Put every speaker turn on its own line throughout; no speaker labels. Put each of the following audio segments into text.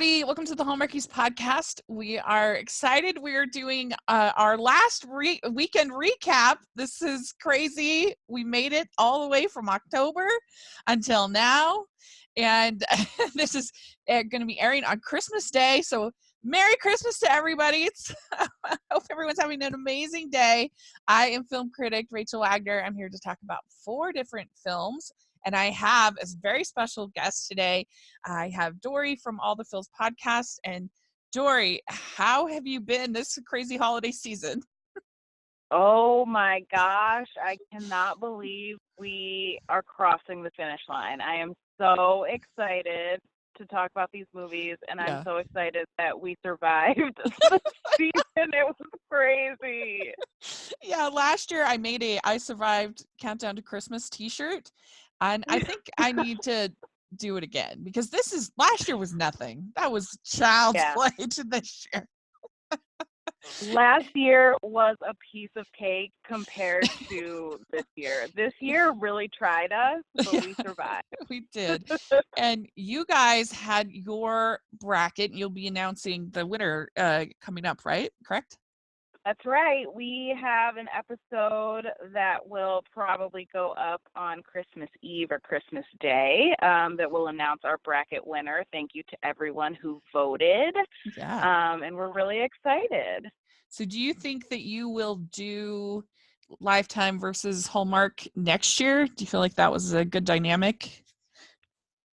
everybody. Welcome to the Hallmarkies podcast. We are excited. We are doing our last weekend recap. This is crazy. We made it all the way from October until now. And this is going to be airing on Christmas Day. So Merry Christmas to everybody. I hope everyone's having an amazing day. I am film critic Rachel Wagner. I'm here to talk about 4 different films. And I have a very special guest today. I have Dory from All the Films podcast. And Dory, how have you been this crazy holiday season?
Oh my gosh, I cannot believe we are crossing the finish line. I am so excited to talk about these movies, and I'm so excited that we survived the season. It was crazy.
Yeah, last year I survived Countdown to Christmas t-shirt. And I think I need to do it again because last year was nothing. That was child's play to this year.
Last year was a piece of cake compared to this year. This year really tried us, but we survived.
We did. And you guys had your bracket. You'll be announcing the winner coming up, right? Correct?
That's right. We have an episode that will probably go up on Christmas Eve or Christmas Day that will announce our bracket winner. Thank you to everyone who voted.
Yeah.
And we're really excited.
So do you think that you will do Lifetime versus Hallmark next year? Do you feel like that was a good dynamic?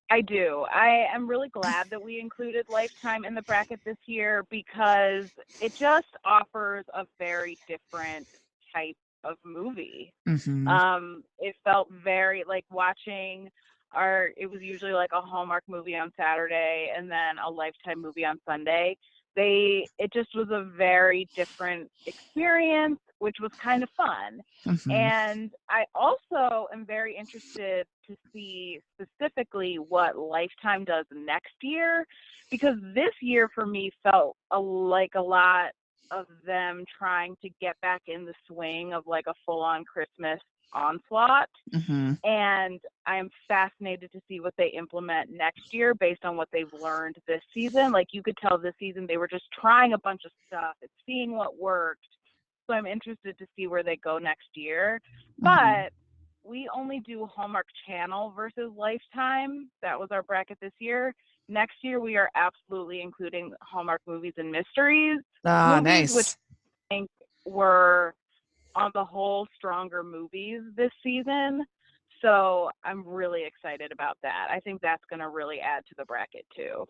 I do. I am really glad that we included Lifetime in the bracket this year because it just offers a very different type of movie.
Mm-hmm.
It felt very like watching it was usually like a Hallmark movie on Saturday and then a Lifetime movie on Sunday. It just was a very different experience, which was kind of fun. Mm-hmm. And I also am very interested to see specifically what Lifetime does next year, because this year for me felt like a lot of them trying to get back in the swing of like a full-on Christmas onslaught. Mm-hmm. And I'm fascinated to see what they implement next year based on what they've learned this season. Like you could tell this season they were just trying a bunch of stuff and seeing what worked. So I'm interested to see where they go next year. Mm-hmm. But we only do Hallmark Channel versus Lifetime. That was our bracket this year. Next year we are absolutely including Hallmark movies and mysteries. Movies
nice.
Which I think were on the whole stronger movies this season. So I'm really excited about that. I think that's going to really add to the bracket too.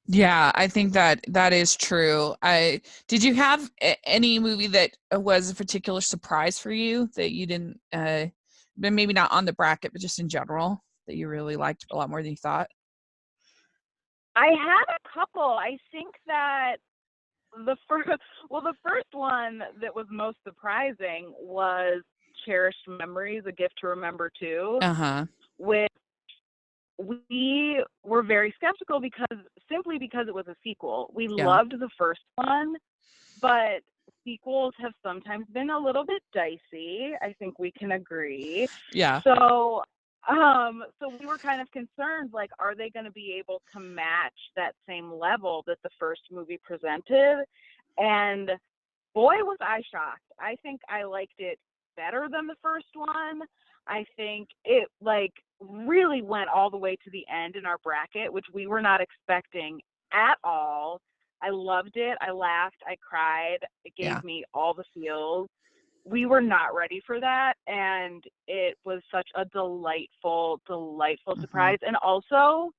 Yeah, I think that is true. Did you have any movie that was a particular surprise for you that you didn't, maybe not on the bracket, but just in general that you really liked a lot more than you thought?
I had a couple. I think that the first one that was most surprising was Cherished Memories, A Gift to Remember Too, which we were very skeptical because it was a sequel. We loved the first one, but sequels have sometimes been a little bit dicey. I think we can agree.
Yeah.
So we were kind of concerned, like, are they going to be able to match that same level that the first movie presented? And boy, was I shocked. I think I liked it better than the first one. I think it really went all the way to the end in our bracket, which we were not expecting at all. I loved it. I laughed. I cried. It gave me all the feels. We were not ready for that, and it was such a delightful surprise. And also,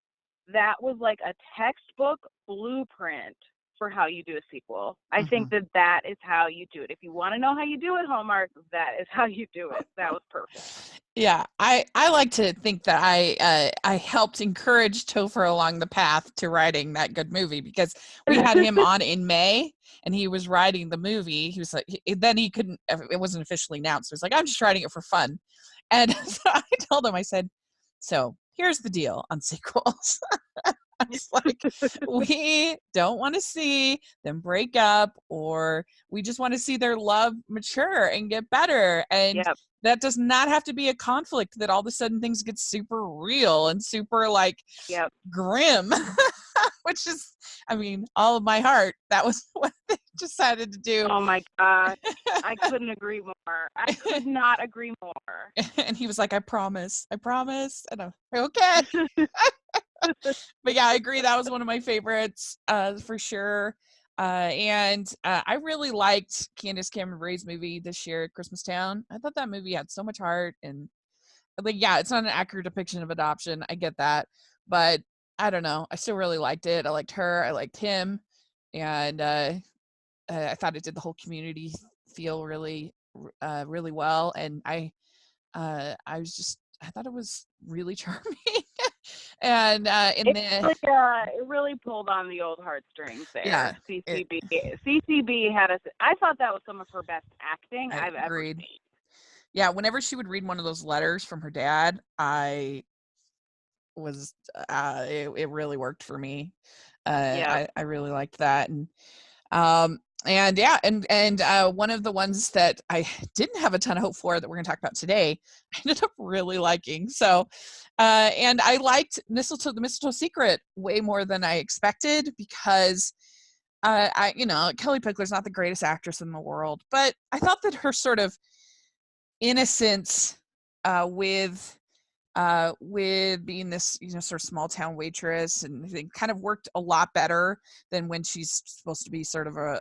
that was like a textbook blueprint for how you do a sequel. I think that is how you do it. If you want to know how you do it, Hallmark, that is how you do it. That was perfect.
Yeah, I like to think that I helped encourage Topher along the path to writing that good movie, because we had him on in May and he was writing the movie. He was like, then he couldn't, it wasn't officially announced. So he was like, I'm just writing it for fun. And so I told him, I said, so here's the deal on sequels. It's like, we don't want to see them break up, or we just want to see their love mature and get better. And
Yep.
that does not have to be a conflict that all of a sudden things get super real and super like
Yep.
grim, which is, I mean, all of my heart. That was what they decided to do.
Oh my gosh. I couldn't agree more. I could not agree more.
And he was like, I promise. And I'm like, okay. But yeah, I agree. That was one of my favorites, for sure. And I really liked Candace Cameron Bure's movie this year, Christmastown. I thought that movie had so much heart, and like, yeah, it's not an accurate depiction of adoption. I get that, but I don't know. I still really liked it. I liked her. I liked him, and I thought it did the whole community feel really, really well. And I thought it was really charming. And
It really pulled on the old heartstrings there.
Yeah,
CCB had I thought that was some of her best acting I've ever seen.
Yeah, whenever she would read one of those letters from her dad, I was it really worked for me. I really liked that. And yeah, and one of the ones that I didn't have a ton of hope for that we're going to talk about today, I ended up really liking. So, and I liked the Mistletoe Secret way more than I expected, because Kelly Pickler's not the greatest actress in the world, but I thought that her sort of innocence, with being this, sort of small town waitress, and it kind of worked a lot better than when she's supposed to be sort of a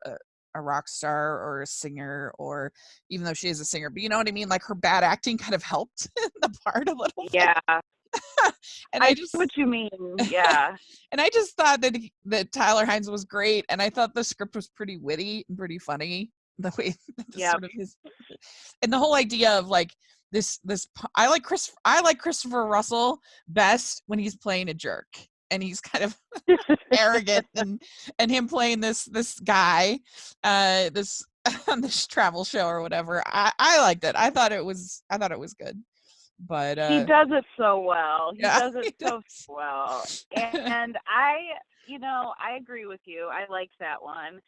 rock star or a singer, or even though she is a singer, but you know what I mean? Like, her bad acting kind of helped the part a little bit.
Yeah.
And
I just, what you mean. Yeah.
And I just thought that Tyler Hines was great, and I thought the script was pretty witty and pretty funny. The way sort of his, and the whole idea of like this I like Christopher Russell best when he's playing a jerk, and he's kind of arrogant, and him playing this guy, this on this travel show or whatever. I liked it. I thought it was good. But
he does it so well. He does it so well. And I agree with you. I liked that one.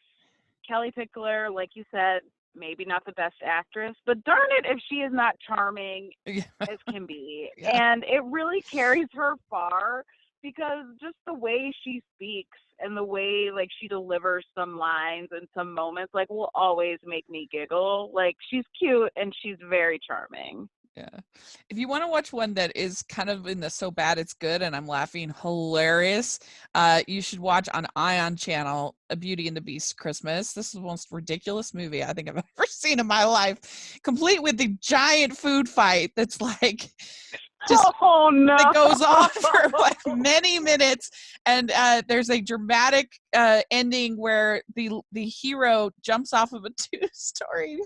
Kelly Pickler, like you said, maybe not the best actress, but darn it if she is not charming as can be. And it really carries her far, because just the way she speaks and the way like she delivers some lines and some moments like will always make me giggle. Like, she's cute and she's very charming.
Yeah. If you want to watch one that is kind of in the so bad it's good and I'm laughing hilarious, you should watch on Ion Channel, A Beauty and the Beast Christmas. This is the most ridiculous movie I think I've ever seen in my life, complete with the giant food fight that's like just that goes on for like many minutes, and there's a dramatic ending where the hero jumps off of a 2-story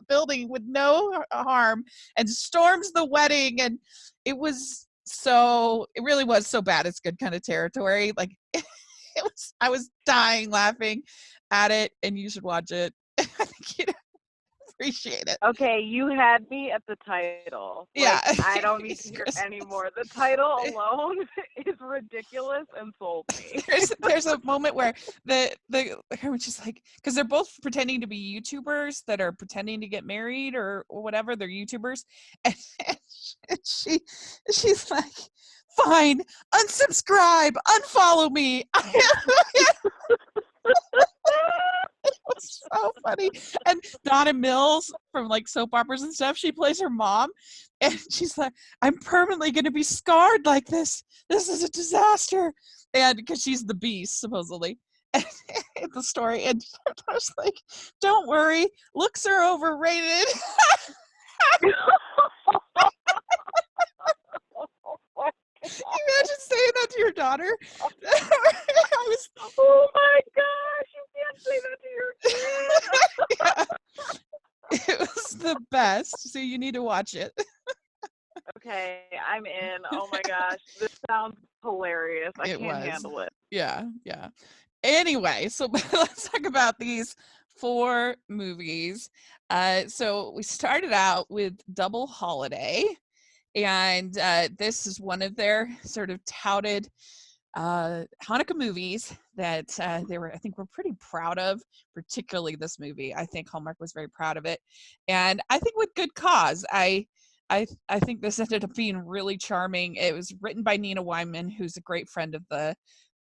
building with no harm and storms the wedding, and it really was so bad it's good kind of territory. Like, I was dying laughing at it, and you should watch it. I think you'd appreciate it.
Okay, you had me at the title. Like, I don't need to hear any more. The title alone is ridiculous and sold me.
There's a moment where the which is like, because they're both pretending to be YouTubers that are pretending to get married or whatever. They're YouTubers, and she's like, fine, unsubscribe, unfollow me. It was so funny. And Donna Mills from like soap operas and stuff, she plays her mom, and she's like, I'm permanently going to be scarred like this. This is a disaster. And because she's the Beast, supposedly, and the story. And I was like, don't worry, looks are overrated. Imagine saying that to your daughter.
Oh my gosh, you can't say that to your kid.
It was the best, so you need to watch it.
Okay, I'm in. Oh my gosh, this sounds hilarious. I can't handle it.
Yeah. Anyway, so let's talk about these 4 movies. So we started out with Double Holiday. And this is one of their sort of touted Hanukkah movies that I think, were pretty proud of, particularly this movie. I think Hallmark was very proud of it, and I think with good cause. I think this ended up being really charming. It was written by Nina Wyman, who's a great friend of the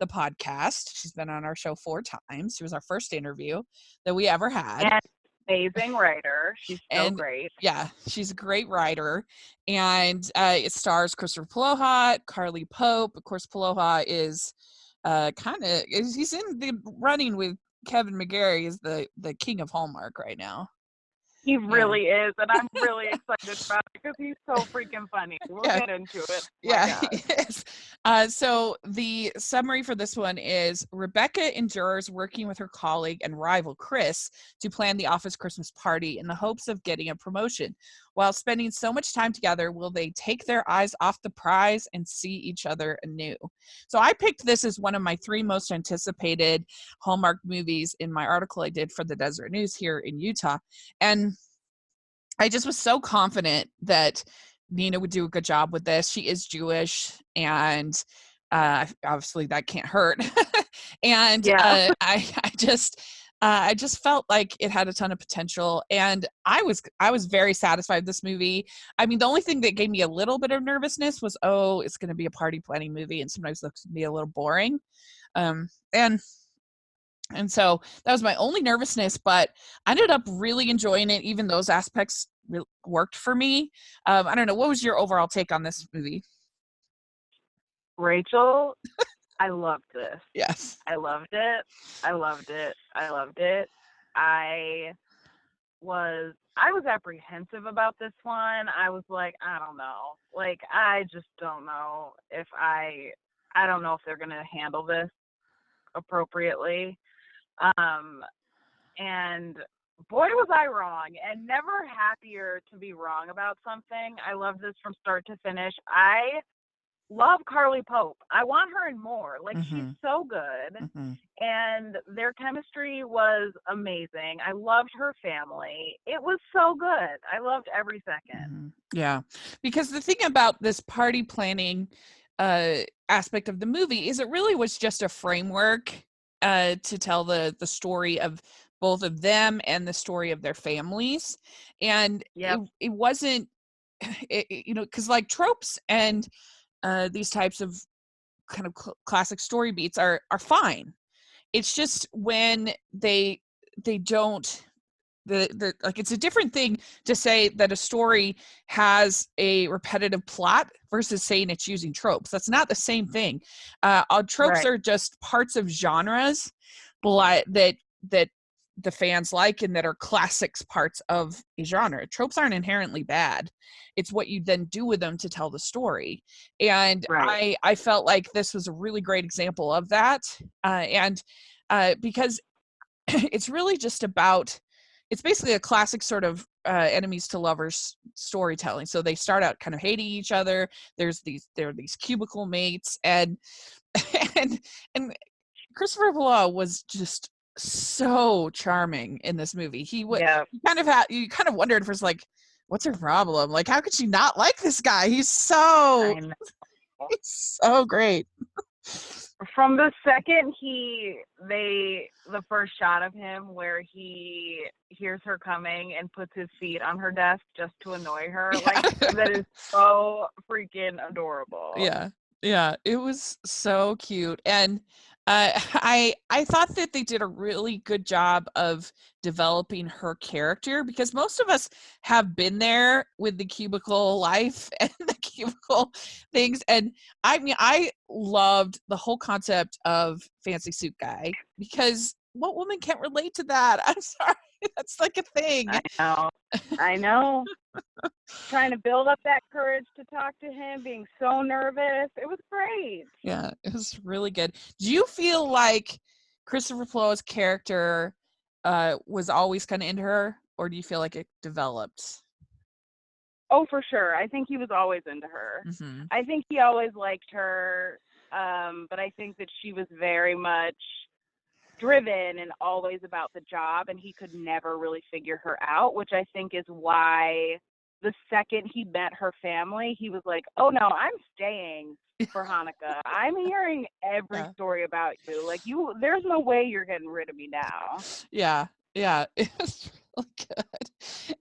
podcast. She's been on our show 4 times. She was our first interview that we ever had.
And amazing writer. She's so
And
great.
yeah, she's a great writer. And it stars Christopher Ploha, Carly Pope. Of course, Ploha is he's in the running with Kevin McGarry as the king of Hallmark right now.
He
Yeah.
really is, and I'm really excited about it because he's so freaking funny. We'll get into it.
Yeah, yes. So the summary for this one is Rebecca endures working with her colleague and rival Chris to plan the office Christmas party in the hopes of getting a promotion. While spending so much time together, will they take their eyes off the prize and see each other anew? So I picked this as one of my 3 most anticipated Hallmark movies in my article I did for the Deseret News here in Utah. And I just was so confident that Nina would do a good job with this. She is Jewish, and obviously that can't hurt. And
Yeah.
I just felt like it had a ton of potential, and I was very satisfied with this movie. I mean, the only thing that gave me a little bit of nervousness was, oh, it's going to be a party planning movie, and sometimes looks to be a little boring. And so that was my only nervousness, but I ended up really enjoying it. Even those aspects worked for me. I don't know. What was your overall take on this movie?
Rachel, I loved this.
Yes.
I loved it. I loved it. I loved it. I was apprehensive about this one. I was like, I don't know. Like, I just don't know if I don't know if they're going to handle this appropriately. And boy, was I wrong, and never happier to be wrong about something. I love this from start to finish. I love Carly Pope. I want her in more. Like, she's so good. And their chemistry was amazing. I loved her family. It was so good. I loved every second.
Yeah. Because the thing about this party planning aspect of the movie is it really was just a framework to tell the story of both of them and the story of their families. And it wasn't, because like tropes and these types of kind of classic story beats are fine. It's just when they don't like, it's a different thing to say that a story has a repetitive plot versus saying it's using tropes. That's not the same thing. Tropes are just parts of genres that the fans like and that are classics parts of a genre. Tropes aren't inherently bad. It's what you then do with them to tell the story. And I felt like this was a really great example of that. Because it's really just about, it's basically a classic sort of enemies to lovers storytelling. So they start out kind of hating each other. There are these cubicle mates, and and Christopher Ploha was just so charming in this movie. You kind of wondered first, like, what's her problem? Like, how could she not like this guy? He's so great.
From the second the first shot of him where he hears her coming and puts his feet on her desk just to annoy her, like, that is so freaking adorable.
Yeah, it was so cute. And I thought that they did a really good job of developing her character, because most of us have been there with the cubicle life and the cubicle things. And I mean, I loved the whole concept of fancy suit guy, because what woman can't relate to that? I'm sorry. That's like a thing.
I know. Trying to build up that courage to talk to him, being so nervous. It was great.
Yeah, it was really good. Do you feel like Christopher Ploha's character was always kind of into her, or do you feel like it developed?
Oh, for sure. I think he was always into her. I think he always liked her, but I think that she was very much driven and always about the job, and he could never really figure her out, which I think is why the second he met her family, he was like, oh no, I'm staying for Hanukkah. I'm hearing every
Yeah.
story about you. Like there's no way you're getting rid of me now.
Yeah. Yeah. It was really good.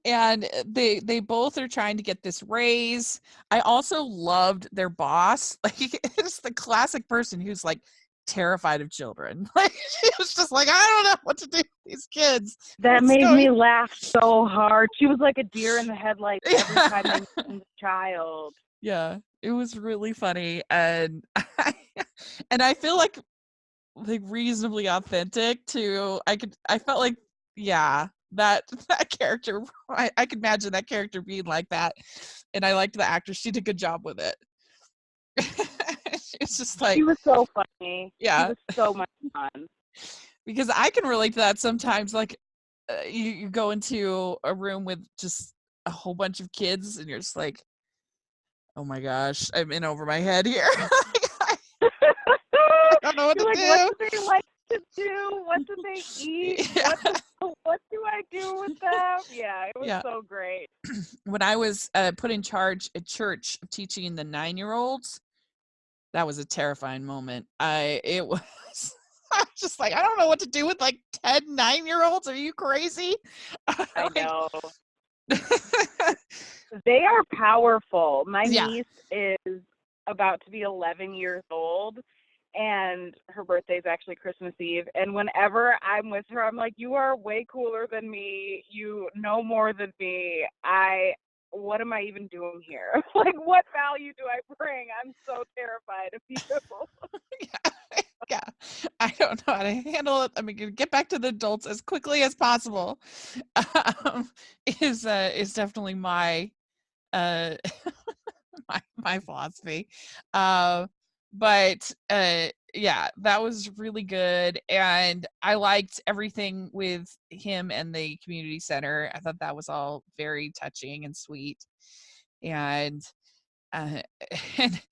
And they both are trying to get this raise. I also loved their boss. Like it's the classic person who's like terrified of children. Like she was just like, I don't know what to do with these kids.
That
What's
made
going
me laugh so hard. She was like a deer in the headlights every time they
Yeah.
mentioned the child.
Yeah. It was really funny. And I feel like reasonably authentic to I felt like yeah that that character I could imagine that character being like that, and I liked the actress. She did a good job with it. It's just
She
like
was so funny. She
yeah,
was so much fun.
because I can relate to that sometimes. Like you go into a room with just a whole bunch of kids and you're just like, oh my gosh, I'm in over my head here. I don't know what
You're
to
like, what
do.
do they like to do? What do they eat?
Yeah.
What do I do with them? Yeah, it was
Yeah.
so great.
When I was put in charge at church of teaching the 9-year-olds, that was a terrifying moment. It was I was just like, I don't know what to do with like 10 9-year-olds. Are you crazy?
I
Like,
know. They are powerful. My
yeah.
niece is about to be 11 years old, and her birthday is actually Christmas Eve. And whenever I'm with her, I'm like, you are way cooler than me. You know more than me. What am I even doing here? Like, what value do I bring? I'm so terrified of you.
Yeah. Yeah. I don't know how to handle it. I'm gonna get back to the adults as quickly as possible. Um, is definitely my uh my philosophy. But yeah, that was really good, and I liked everything with him and the community center. I thought that was all very touching and sweet, and uh, and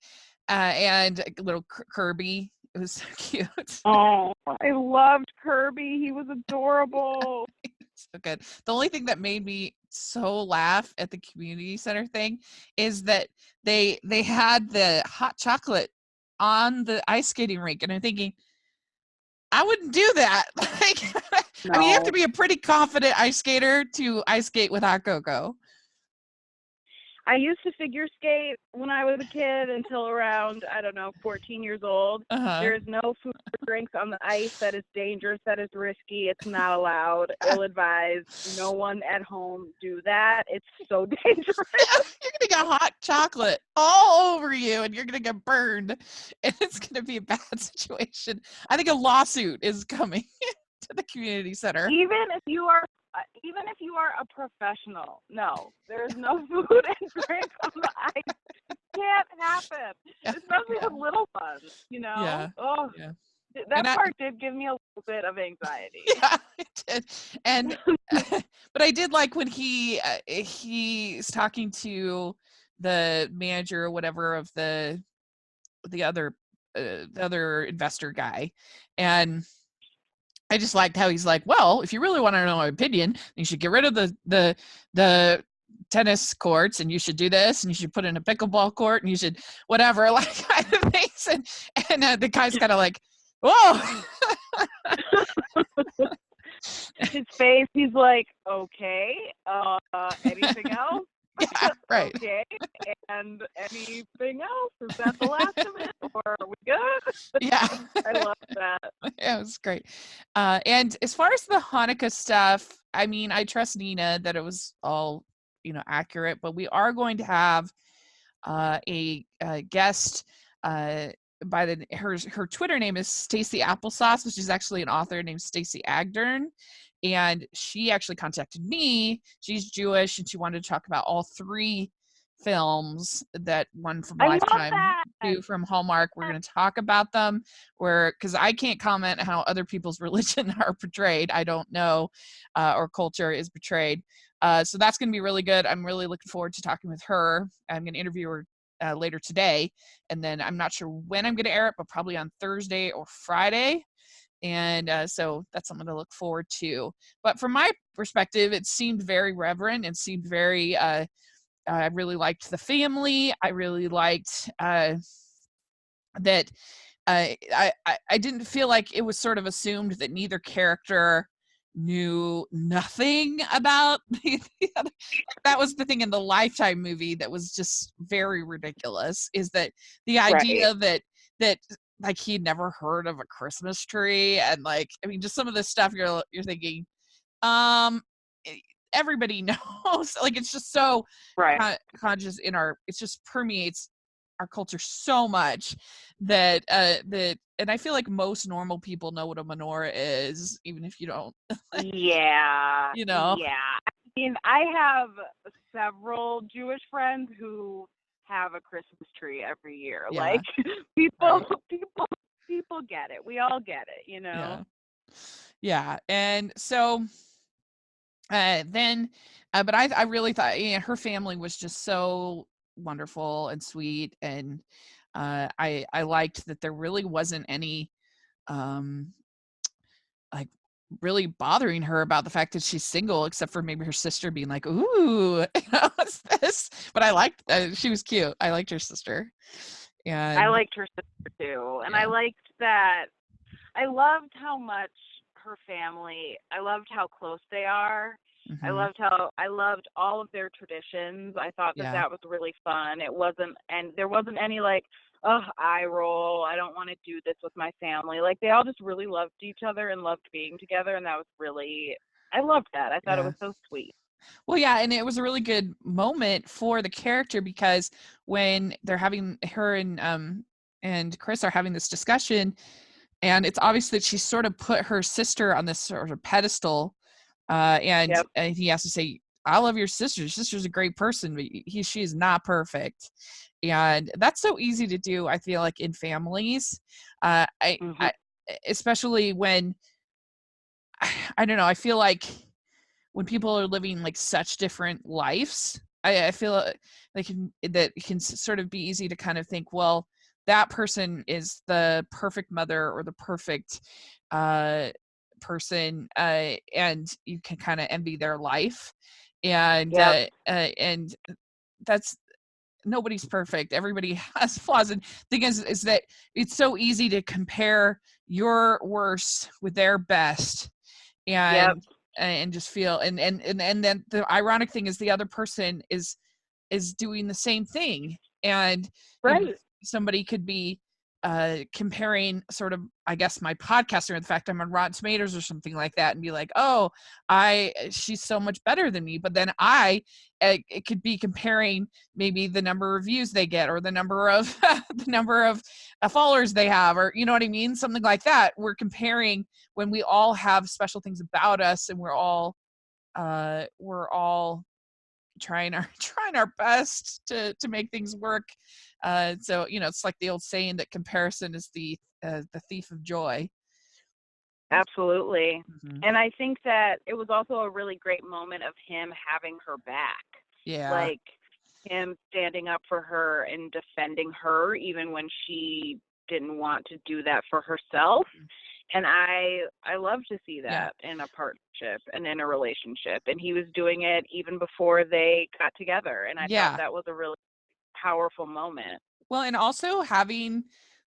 and little Kirby. It was so cute.
Oh, I loved Kirby. He was adorable.
So good. The only thing that made me so laugh at the community center thing is that they had the hot chocolate on the ice skating rink, and I'm thinking, I wouldn't do that. Like, I mean, you have to
No.
be a pretty confident ice skater to ice skate with hot cocoa.
I used to figure skate when I was a kid until around, I don't know, 14 years old.
Uh-huh.
There is no food or drinks on the ice. That is dangerous. That is risky. It's not allowed. Ill-advised. No one at home do that. It's so dangerous.
You're gonna get hot chocolate all over you, and you're gonna get burned, and it's gonna be a bad situation. I think a lawsuit is coming to the community center.
Even if you are a professional, no, there's no food and drink on the ice. It can't happen,
Yeah,
especially
yeah,
with little ones.
yeah,
Oh,
yeah.
that
And I,
part did give me a little bit of anxiety.
yeah, it did. And but I did like when he's talking to the manager or whatever of the other the other investor guy, and I just liked how he's like, well, if you really want to know my opinion, you should get rid of the tennis courts, and you should do this, and you should put in a pickleball court, and you should whatever, like kind of things. And the guy's kind of like, whoa.
His face, he's like, okay, anything else?
Yeah, right.
Okay, and anything else? Is that the last of it, or are we good?
Yeah.
I love that.
Yeah, it was great. And as far as the Hanukkah stuff, I mean, I trust Nina that it was all, accurate, but we are going to have a guest by her Twitter name is Stacy Applesauce, which is actually an author named Stacy Agdern. And she actually contacted me. She's Jewish, and she wanted to talk about all 3 films, that one from
I love
Lifetime,
that.
2 from Hallmark. We're going to talk about them, because I can't comment how other people's religion are portrayed. I don't know, or culture is portrayed. So that's going to be really good. I'm really looking forward to talking with her. I'm going to interview her later today, and then I'm not sure when I'm going to air it, but probably on Thursday or Friday. And so that's something to look forward to. But from my perspective, it seemed very reverent. It seemed very I really liked the family. I really liked that I didn't feel like it was sort of assumed that neither character knew nothing about the other. That was the thing in the Lifetime movie that was just very ridiculous, is that the
Right.
idea that like he'd never heard of a Christmas tree, and like, I mean, just some of this stuff you're thinking, um everybody knows. Like, it's just so
Right.
conscious in our, it just permeates our culture so much that and I feel like most normal people know what a menorah is, even if you don't.
Yeah.
you know
Yeah. I mean, I have several Jewish friends who have a Christmas tree every year.
yeah,
Like people,
right,
people get it. We all get it, you know?
yeah, yeah. And so then but I really thought, yeah, her family was just so wonderful and sweet, and I liked that there really wasn't any um like really bothering her about the fact that she's single, except for maybe her sister being like, "Ooh, what's this?" But I liked, she was cute. I liked her sister,
I
and
liked her sister too. And I
yeah,
liked that I loved how much her family, I loved how close they are.
hmm,
I loved all of their traditions. I thought that
yeah,
that was really fun. It wasn't, and there wasn't any like, oh, eye roll. I don't want to do this with my family. Like they all just really loved each other and loved being together. And that was really, I loved that. I thought it
yeah.
was so sweet.
Well, yeah, and it was a really good moment for the character, because when they're having, her and Chris are having this discussion, and it's obvious that she's sort of put her sister on this sort of pedestal,
Yep.
and he has to say, "I love your sister. Your sister's a great person, but she is not perfect," and that's so easy to do. I feel like in families,
Hmm.
I especially when I don't know. I feel like when people are living like such different lives, I feel that it can sort of be easy to kind of think, well, that person is the perfect mother or the perfect uh, person, and you can kind of envy their life,
Yep.
and that's, nobody's perfect. Everybody has flaws, and thing is that it's so easy to compare your worst with their best,
Yep.
and just feel, and then the ironic thing is the other person is doing the same thing, and you know,
Right.
somebody could be comparing sort of, I guess, my podcaster, in fact I'm on Rotten Tomatoes or something like that, and be like, oh, I she's so much better than me, but then it could be comparing maybe the number of views they get, or the number of the number of followers they have, or you know what I mean, something like that. We're comparing when we all have special things about us, and we're all trying our trying our best to make things work. So it's like the old saying that comparison is the thief of joy.
Absolutely.
Hmm.
And I think that it was also a really great moment of him having her back.
Yeah,
Like him standing up for her and defending her even when she didn't want to do that for herself. And I love to see
yeah,
that in a partnership and in a relationship. And he was doing it even before they got together. And I thought
yeah.
that was a really powerful moment.
Well, and also having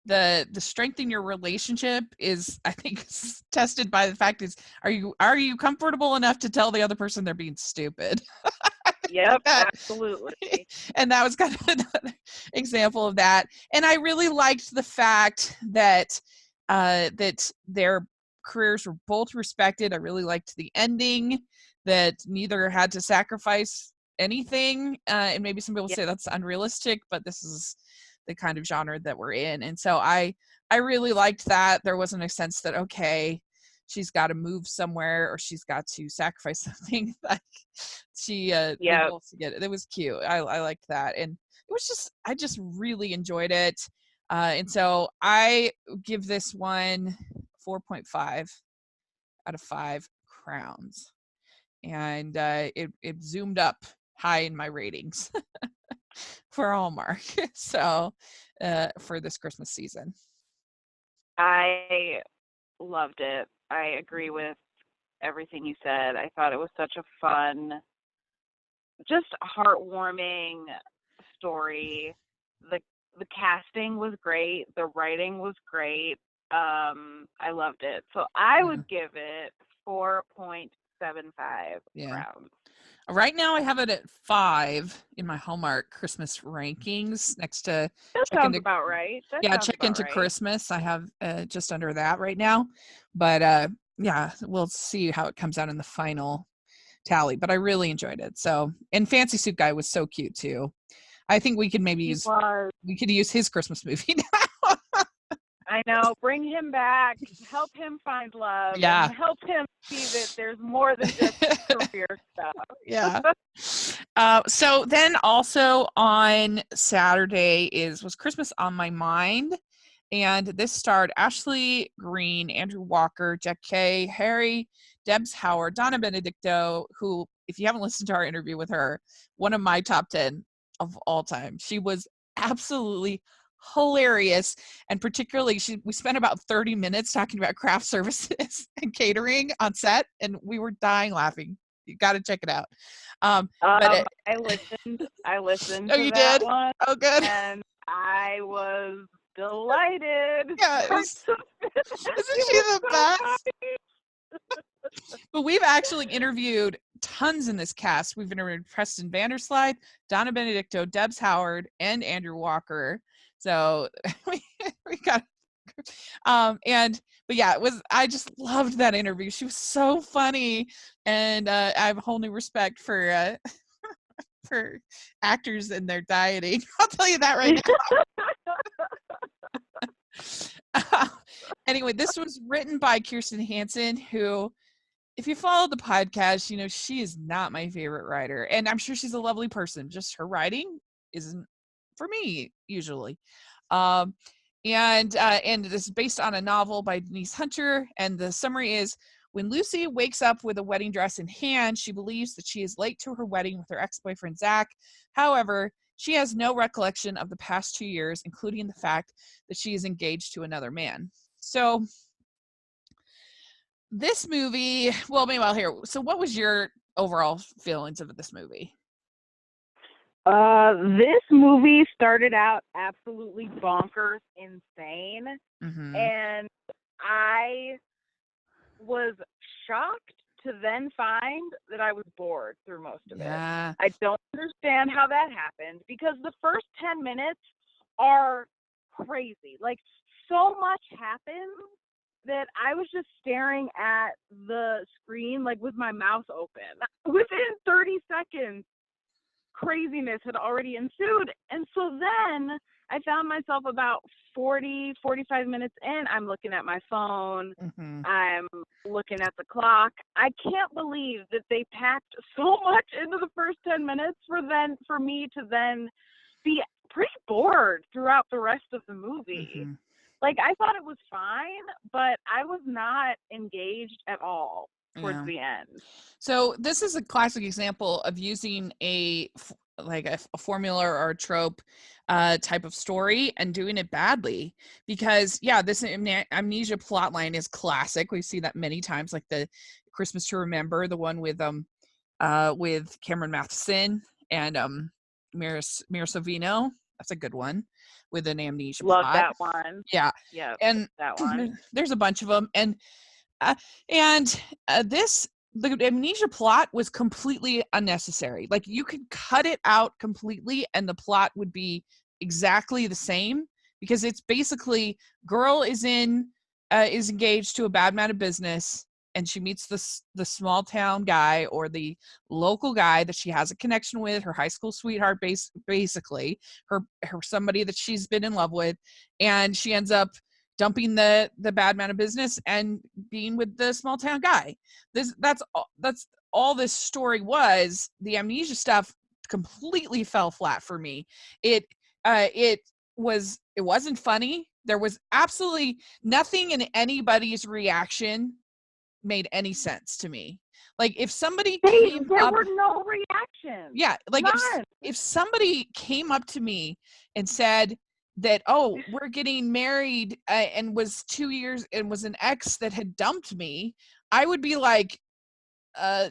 the strength in your relationship is, I think, tested by the fact is, are you comfortable enough to tell the other person they're being stupid?
Yep,
That
absolutely.
and that was kind of another example of that. And I really liked the fact that their careers were both respected. I really liked the ending, that neither had to sacrifice anything. And maybe some people
Yeah,
say that's unrealistic, but this is the kind of genre that we're in. And so I really liked that. There wasn't a sense that, okay, she's got to move somewhere, or she's got to sacrifice something. Like they
yeah.
both get it. It was cute. I liked that, and it was just, I just really enjoyed it. And so I give this one 4.5 out of 5 crowns, and it zoomed up high in my ratings for Hallmark. So for this Christmas season.
I loved it. I agree with everything you said. I thought it was such a fun, just heartwarming story. The the casting was great. The writing was great. I loved it. So I would give it 4.75 crowns.
Right now I have it at 5 in my Hallmark Christmas rankings next to
That sounds about right.
Check into Christmas. I have just under that right now. But yeah, we'll see how it comes out in the final tally. But I really enjoyed it. So, and Fancy Suit Guy was so cute too. I think we could maybe use his Christmas movie now.
I know. Bring him back. Help him find love.
Yeah.
And help him see that there's more than just career stuff.
Yeah. So then also on Saturday was Christmas on My Mind. And this starred Ashley Greene, Andrew Walker, Jack Kay, Harry, Debs Howard, Donna Benedicto, who, if you haven't listened to our interview with her, one of my top 10 of all time. She was absolutely hilarious, and particularly we spent about 30 minutes talking about craft services and catering on set, and we were dying laughing. You got to check it out.
I listened.
Oh,
to
you
that
did?
one,
Oh, good.
and I was delighted.
Yeah, isn't she the best? But we've actually interviewed tons in this cast. We've interviewed Preston Vanderslide, Donna Benedicto, Debs Howard, and Andrew Walker. So we got but yeah, I just loved that interview. She was so funny, and I have a whole new respect for for actors and their dieting. I'll tell you that right now. Anyway, this was written by Kirsten Hansen, who, if you follow the podcast, you know she is not my favorite writer, and I'm sure she's a lovely person. Just her writing isn't for me usually. And this is based on a novel by Denise Hunter, and the summary is: when Lucy wakes up with a wedding dress in hand, she believes that she is late to her wedding with her ex-boyfriend Zach. However, she has no recollection of the past 2 years, including the fact that she is engaged to another man. So this movie, well, maybe I'll hear. So what was your overall feelings of this movie?
This movie started out absolutely bonkers insane.
Mm-hmm.
And I was shocked to then find that I was bored through most of it. I don't understand how that happened, because the first 10 minutes are crazy. Like, so much happens that I was just staring at the screen, like, with my mouth open. Within 30 seconds, craziness had already ensued. And so then I found myself about 45 minutes in. I'm looking at my phone.
Mm-hmm.
I'm looking at the clock. I can't believe that they packed so much into the first 10 minutes for me to then be pretty bored throughout the rest of the movie.
Mm-hmm.
Like, I thought it was fine, but I was not engaged at all towards the end.
So this is a classic example of using a formula or a trope type of story and doing it badly, because this amnesia plotline is classic. We see that many times, like the Christmas to Remember, the one with Cameron Matheson and Mira Sorvino. That's a good one, with an amnesia plot.
Love that one.
Yeah. And
that one.
There's a bunch of them, and the amnesia plot was completely unnecessary. Like, you could cut it out completely and the plot would be exactly the same, because it's basically girl is engaged to a bad man of business, and she meets the small town guy or the local guy that she has a connection with, her high school sweetheart, basically her somebody that she's been in love with, and she ends up dumping the bad man of business and being with the small town guy. That's all this story was. The amnesia stuff completely fell flat for me. It wasn't funny. There was absolutely nothing in anybody's reaction made any sense to me. Like, if somebody
there were no reactions.
Yeah, like if somebody came up to me and said that, oh, we're getting married, and was 2 years and was an ex that had dumped me, I would be like,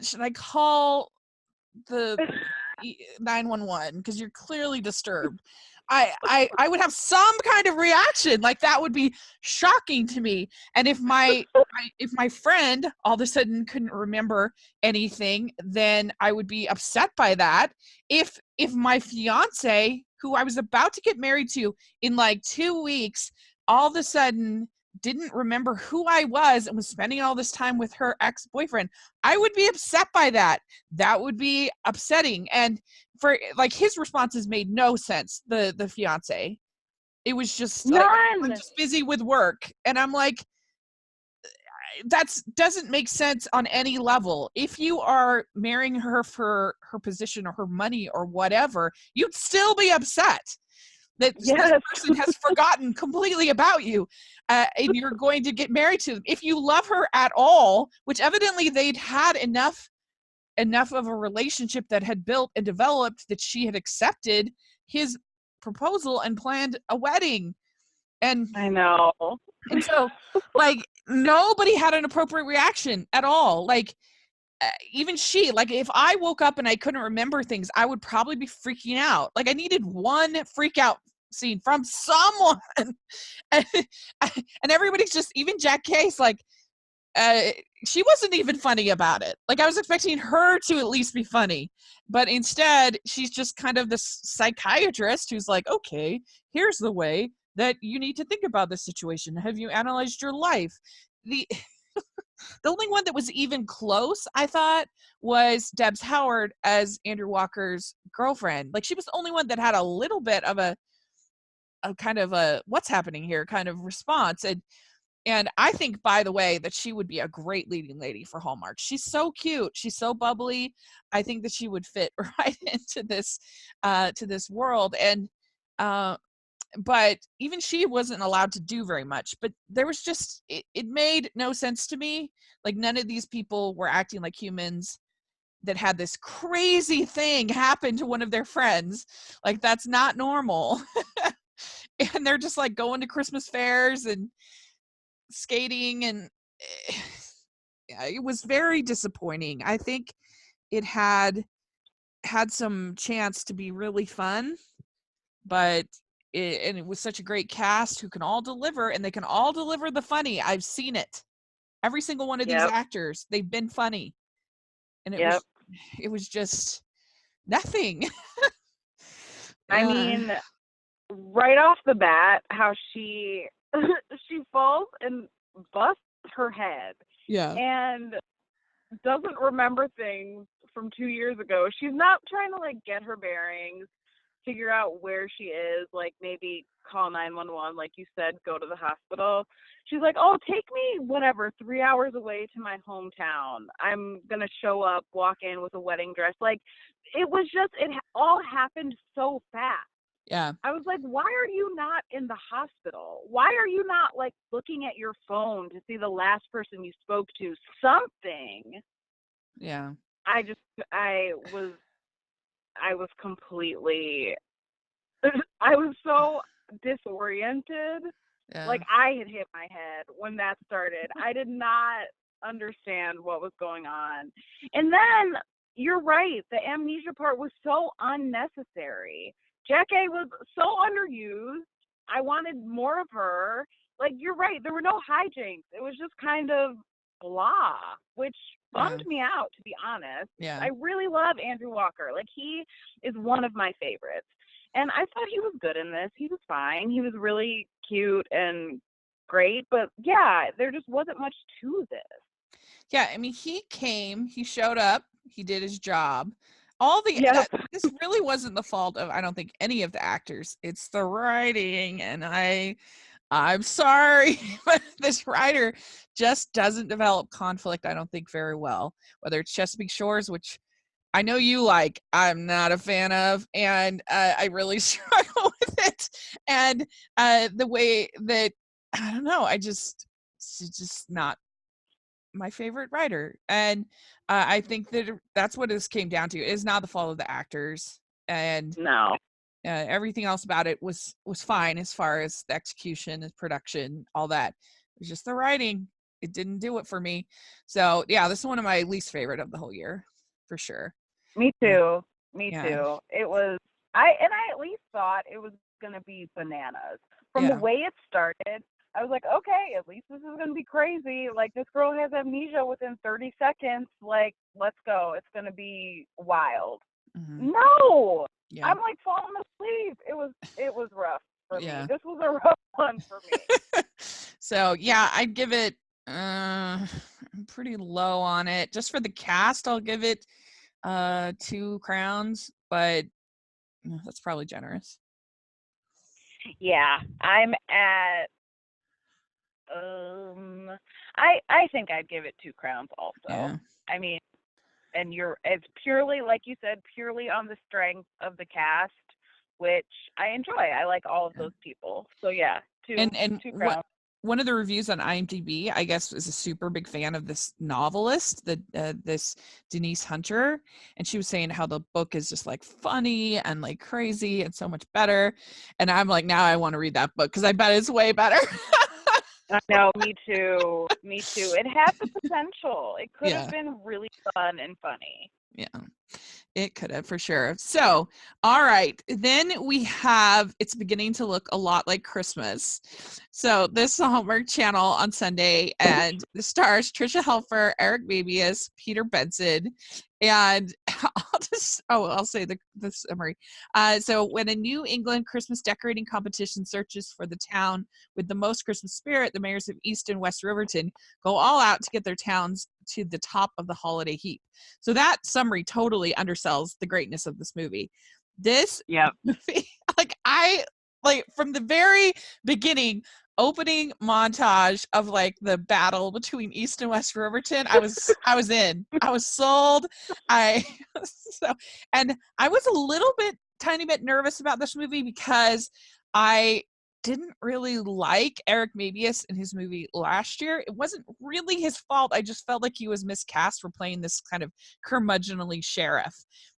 should I call the 911 because you're clearly disturbed. I would have some kind of reaction, like that would be shocking to me. And if my friend all of a sudden couldn't remember anything, then I would be upset by that. If my fiance, who I was about to get married to in like 2 weeks, all of a sudden didn't remember who I was and was spending all this time with her ex-boyfriend, I would be upset by that. That would be upsetting. And for like his responses made no sense, the fiance. It was just like, I'm
None.
just busy with work. And I'm like, that doesn't make sense on any level. If you are marrying her for her position or her money or whatever, you'd still be upset that this person has forgotten completely about you, and you're going to get married to them. If you love her at all, which evidently they'd had enough of a relationship that had built and developed that she had accepted his proposal and planned a wedding. And
I know.
And so, like, nobody had an appropriate reaction at all. Like, even she, like, if I woke up and I couldn't remember things, I would probably be freaking out. Like, I needed one freak out scene from someone. and, and everybody's just, even Jack Case, like, she wasn't even funny about it. Like, I was expecting her to at least be funny, but instead she's just kind of this psychiatrist who's like, okay, here's the way that you need to think about this situation. Have you analyzed your life? The the only one that was even close, I thought, was Debs Howard as Andrew Walker's girlfriend. Like, she was the only one that had a little bit of a kind of a what's happening here kind of response. And I think, by the way, that she would be a great leading lady for Hallmark. She's so cute. She's so bubbly. I think that she would fit right into this world. And but even she wasn't allowed to do very much. But there was just, it made no sense to me. Like, none of these people were acting like humans that had this crazy thing happen to one of their friends. Like, that's not normal. And they're just like going to Christmas fairs and skating, and it was very disappointing. I think it had some chance to be really fun, but it was such a great cast who can all deliver, and they can all deliver the funny. I've seen it. Every single one of these actors, they've been funny, and it was just nothing.
I mean, right off the bat, how she falls and busts her head.
Yeah.
And doesn't remember things from 2 years ago. She's not trying to like get her bearings, figure out where she is, like maybe call 911, like you said, go to the hospital. She's like, oh, take me whatever, 3 hours away to my hometown. I'm gonna show up, walk in with a wedding dress. Like, it was just, it all happened so fast.
Yeah.
I was like, why are you not in the hospital? Why are you not like looking at your phone to see the last person you spoke to? Something.
Yeah.
I was completely, I was so disoriented.
Yeah.
Like, I had hit my head when that started. I did not understand what was going on. And then, you're right, the amnesia part was so unnecessary. Jack A was so underused. I wanted more of her. Like, you're right, there were no hijinks. It was just kind of blah, which bummed me out, to be honest.
Yeah.
I really love Andrew Walker. Like, he is one of my favorites. And I thought he was good in this. He was fine. He was really cute and great. But yeah, there just wasn't much to this.
Yeah, I mean, he showed up, he did his job. This really wasn't the fault of, I don't think, any of the actors. It's the writing, and I'm sorry, but this writer just doesn't develop conflict, I don't think, very well. Whether it's Chesapeake Shores, which I know you like, I'm not a fan of, and I really struggle with it. And the way that, I don't know, it's just not my favorite writer. And I think that that's what this came down to. It is not the fault of the actors, and
no,
everything else about it was fine as far as the execution and production, all that. It was just the writing. It didn't do it for me. So yeah, this is one of my least favorite of the whole year, for sure.
Me too. Me
Yeah.
too. It was I at least thought it was gonna be bananas. From the
Yeah.
way it started, I was like, okay, at least this is gonna be crazy. Like this girl has amnesia within 30 seconds. Like, let's go. It's gonna be wild.
Hmm.
No,
Yeah.
I'm like falling asleep. It was rough for me.
Yeah.
This was a rough one for me.
So yeah, I'd give it pretty low on it. Just for the cast, I'll give it 2 crowns, but that's probably generous.
Yeah, I'm at I think I'd give it 2 crowns also.
Yeah.
I mean, and it's purely like you said, purely on the strength of the cast, which I enjoy. I like all of
Yeah.
those people. So yeah,
And
two
what
crowns.
one of the reviews on IMDb, I guess, is a super big fan of this novelist, this Denise Hunter, and she was saying how the book is just like funny and like crazy and so much better. And I'm like, now I want to read that book because I bet it's way better.
I know, me too. Me too. It had the potential. It could have
Yeah,
been really fun and funny.
yeah. It could have for sure. So, all right. Then we have It's Beginning to Look a Lot Like Christmas. So, this is a Hallmark channel on Sunday, and the stars Trisha Helfer, Eric Babius, Peter Benson. And I'll say the summary. So, when a New England Christmas decorating competition searches for the town with the most Christmas spirit, the mayors of East and West Riverton go all out to get their towns to the top of the holiday heap. So that summary totally undersells the greatness of this movie. This
Yep.
movie, like from the very beginning, opening montage of like the battle between East and West Riverton, I was in. I was sold. I so and I was a little bit tiny bit nervous about this movie because I didn't really like Eric Mabius in his movie last year. It wasn't really his fault. I just felt like he was miscast for playing this kind of curmudgeonly sheriff.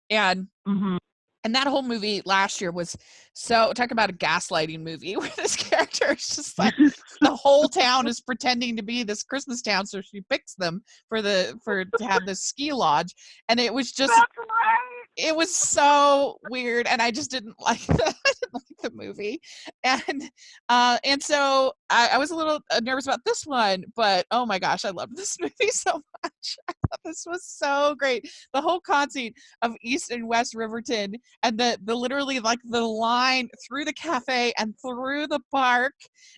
And
Mhm.
and that whole movie last year was so talk about a gaslighting movie where this character is just like the whole town is pretending to be this Christmas town, so she picks them to have this ski lodge, and it was just
That's right.
it was so weird, and I just didn't like I didn't like the movie, and so I was a little nervous about this one, but oh my gosh, I loved this movie so much. I thought this was so great. The whole conceit of East and West Riverton, and the literally like the line through the cafe and through the park,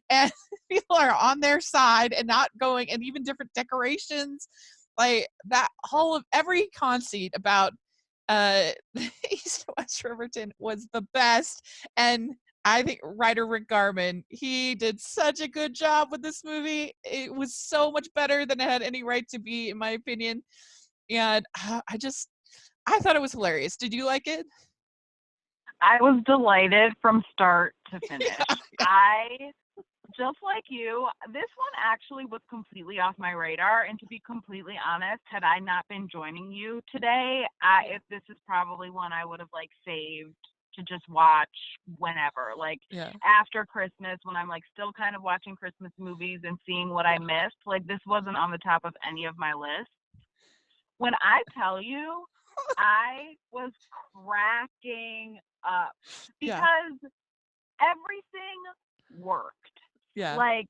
and people are on their side and not going, and even different decorations, like that whole of every conceit about East and West Riverton was the best. And I think writer Rick Garman, he did such a good job with this movie. It was so much better than it had any right to be, in my opinion. And I thought it was hilarious. Did you like it?
I was delighted from start to finish.
Yeah, yeah,
I just like you, this one actually was completely off my radar. And to be completely honest, had I not been joining you today, if this is probably one I would have like saved to just watch whenever, like
yeah.
after Christmas, when I'm like still kind of watching Christmas movies and seeing what I missed. Like this wasn't on the top of any of my lists. When I tell you, I was cracking up
Yeah,
because everything worked.
yeah,
Like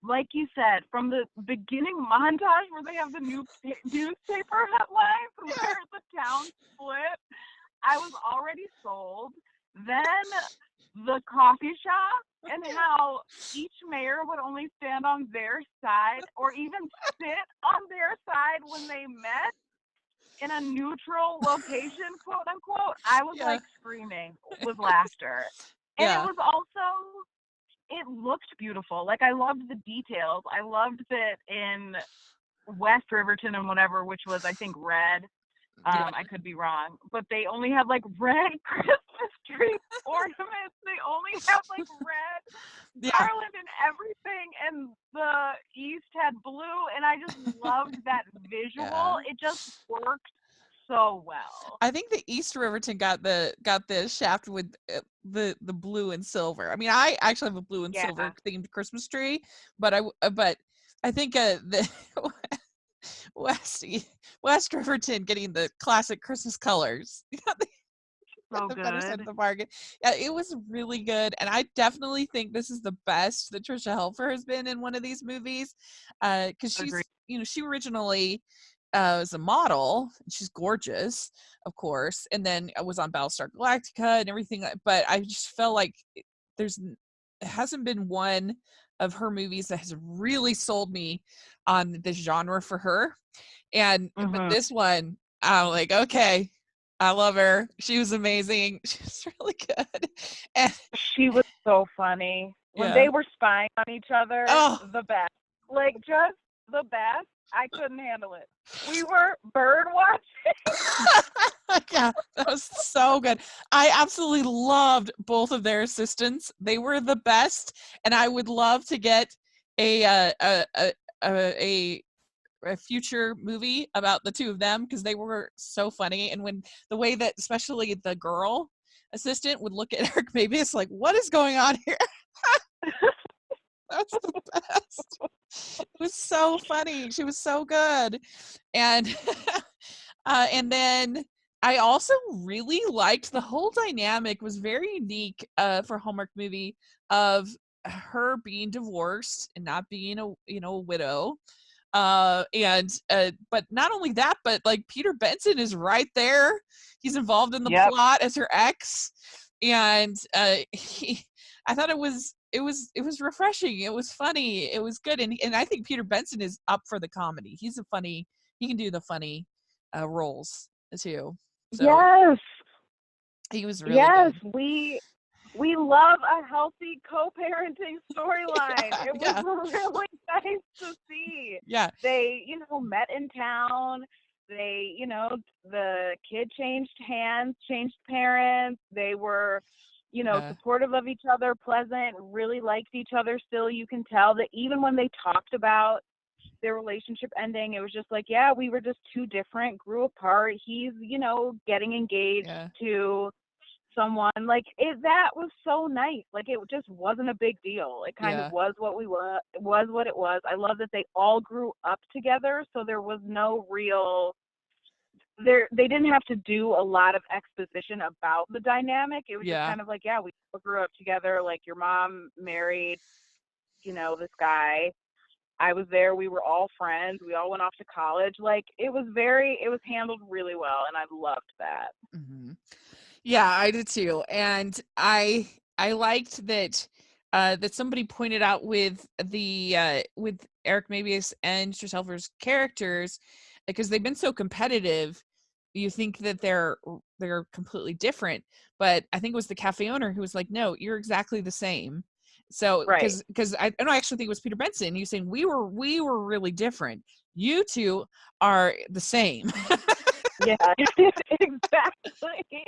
like you said, from the beginning montage where they have the new newspaper headlines where the town split, I was already sold. Then the coffee shop and how each mayor would only stand on their side or even sit on their side when they met in a neutral location, quote unquote. I was
yeah,
like screaming with laughter. And it
yeah,
was also it looked beautiful. Like I loved the details. I loved that in West Riverton and whatever, which was I think red.
yeah,
I could be wrong, but they only had like red Christmas tree ornaments. They only had like red
yeah.
garland and everything, and the East had blue, and I just loved that
Yeah.
visual. It just worked so well.
I think the East Riverton got the shaft with the blue and silver. I mean, I actually have a blue and
Yeah.
silver themed Christmas tree, but I think the West West Riverton getting the classic Christmas colors.
so
the better side of
good.
the bargain. Yeah, it was really good, and I definitely think this is the best that Trisha Helfer has been in one of these movies, because
Agree.
she's, she originally was a model. She's gorgeous, of course, and then I was on Battlestar Galactica and everything. But I just felt like there's it hasn't been one of her movies that has really sold me on this genre for her. And but
Mhm.
this one, I'm like, okay, I love her. She was amazing. She was really good. And
She was so funny. When
yeah.
they were spying on each other,
Oh,
the best. Like, just the best. I couldn't handle it. We were bird watching.
yeah, that was so good. I absolutely loved both of their assistants. They were the best, and I would love to get a a a future movie about the two of them because they were so funny. And when the way that especially the girl assistant would look at Eric, maybe it's like, what is going on here? That's the best. It was so funny. She was so good. And and then I also really liked the whole dynamic was very unique for a Hallmark movie of her being divorced and not being a widow. And but not only that, but like Peter Benson is right there. He's involved in the
Yep.
plot as her ex. And I thought it was refreshing. It was funny. It was good. And I think Peter Benson is up for the comedy. He can do the funny roles too. So
Yes.
he was really
Yes.
good.
We love a healthy co-parenting storyline.
Yeah,
It was
yeah,
really nice to see.
yeah,
They, met in town. They, the kid changed hands, changed parents. They were,
yeah,
supportive of each other, pleasant, really liked each other still. You can tell that even when they talked about their relationship ending, it was just like, yeah, we were just too different, grew apart. He's, getting engaged
yeah,
to someone. Like, that was so nice. Like, it just wasn't a big deal. It kind of
yeah,
was what it was. I love that they all grew up together, so there was no real they didn't have to do a lot of exposition about the dynamic. It was just
yeah.
kind of like, yeah, we all grew up together. Like, your mom married, this guy. I was there. We were all friends. We all went off to college. Like, it was handled really well, and I loved that.
Hmm. Yeah, I did too. And I liked that that somebody pointed out with Eric Mabius and Striselver's characters, because they've been so competitive, you think that they're completely different. But I think it was the cafe owner who was like, no, you're exactly the same. So
Right.
because I don't actually think it was Peter Benson. He was saying we were really different. You two are the same.
Yeah. Exactly.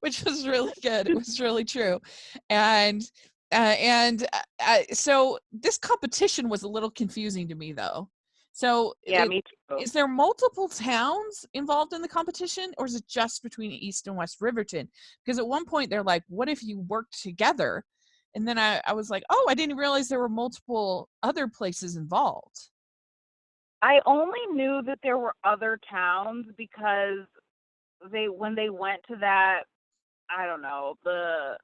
Which was really good. It was really true. And so this competition was a little confusing to me though. So
Yeah, me too.
is there multiple towns involved in the competition, or is it just between East and West Riverton? Because at one point they're like, what if you worked together? And then I was like, oh, I didn't realize there were multiple other places involved.
I only knew that there were other towns because when they went to that, I don't know, the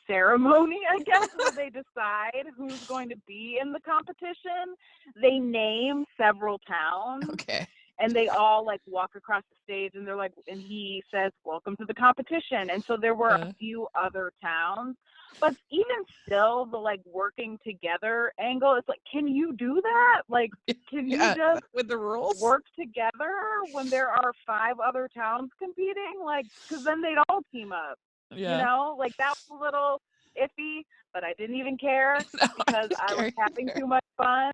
ceremony, I guess, where they decide who's going to be in the competition, they name several towns,
Okay.
and they all like walk across the stage, and they're like, and he says, welcome to the competition. And so there were a few other towns, but even still, the like working together angle, it's like, can you do that? Like, can you
Yeah,
just
with the rules.
work together when there are 5 other towns competing? Like, because then they'd all team up.
Yeah.
Like, that was a little iffy, but I didn't even care
No, I
because
didn't
I was
care
having
either.
too much fun.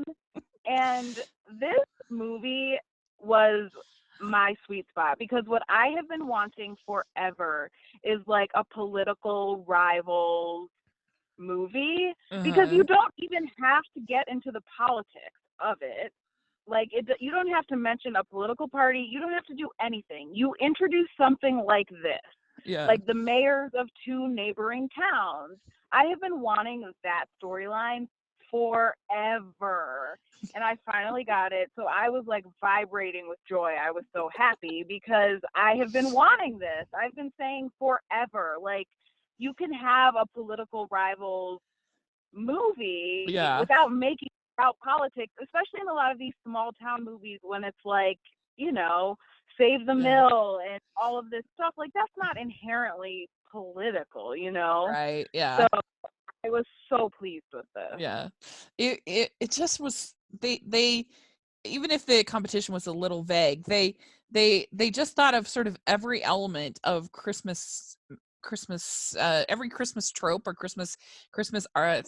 And this movie was my sweet spot because what I have been wanting forever is like a political rivals movie, because
Uh-huh.
you don't even have to get into the politics of it. Like, you don't have to mention a political party. You don't have to do anything. You introduce something like this,
Yeah.
like the mayors of 2 neighboring towns. I have been wanting that storyline forever. And I finally got it. So I was like vibrating with joy. I was so happy because I have been wanting this. I've been saying forever, like, you can have a political rivals movie
Yeah.
without making it about politics, especially in a lot of these small town movies when it's like, save the mill and all of this stuff. Like, that's not inherently political,
Right. Yeah.
So I was so pleased with this.
Yeah. It just was, they even if the competition was a little vague, they just thought of sort of every element of Christmas, every Christmas trope or Christmas